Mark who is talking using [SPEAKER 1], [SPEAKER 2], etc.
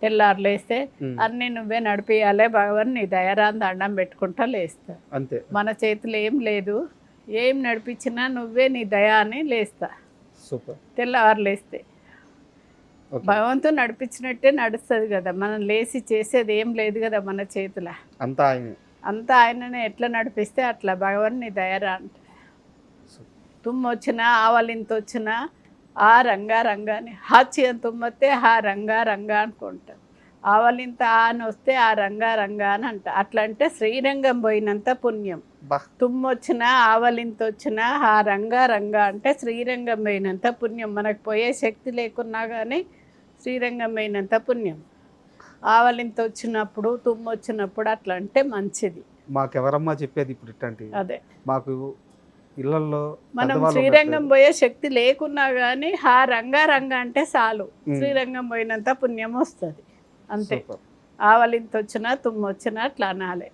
[SPEAKER 1] తెల్లారు లేస్తే అన్నీ నువ్వే నడిపియాలే భగవాన్ నీ దయరాని దండం పెట్టుకుంటా లేస్తా.
[SPEAKER 2] అంతే.
[SPEAKER 1] మన చేతులు ఏం లేదు, ఏం నడిపించినా నువ్వే నీ దయ అని లేస్తా.
[SPEAKER 2] సూపర్.
[SPEAKER 1] తెల్లవారు లేస్తే భగవంతుడు నడిపించినట్టే నడుస్తుంది కదా. మనం లేచి చేసేది ఏం లేదు కదా మన చేతుల.
[SPEAKER 2] అంతా ఆయనే.
[SPEAKER 1] అంతా ఆయననే. ఎట్లా నడిపిస్తే అట్లా భగవాన్ నీ దయరా అంట. తుమ్ము వచ్చినా ఆవలింత వచ్చినా ఆ రంగా రంగాని హాస్యం తుమ్మొస్తే హా రంగా రంగా అనుకుంటాం. ఆవలింత అని వస్తే ఆ రంగా రంగా అని అంట. అట్లా అంటే శ్రీరంగం పోయినంత పుణ్యం. తుమ్ము వచ్చినా ఆవలింత వచ్చినా ఆ రంగా రంగా అంటే శ్రీరంగం పోయినంత పుణ్యం. మనకు పోయే శక్తి లేకున్నా కానీ శ్రీరంగం పోయినంత పుణ్యం. ఆవలింత వచ్చినప్పుడు తుమ్ము వచ్చినప్పుడు అట్లా అంటే మంచిది.
[SPEAKER 2] మాకెవరమ్మా చెప్పేది ఇప్పుడు ఇట్లాంటి? అదే మాకు ఇళ్లలో
[SPEAKER 1] మనం శ్రీరంగం పోయే శక్తి లేకున్నా కానీ హా రంగా రంగా అంటే చాలు, శ్రీరంగం పోయినంత పుణ్యం వస్తుంది అంతే. ఆవలింత వచ్చినా తుమ్ము వచ్చినా అట్లా అనాలి.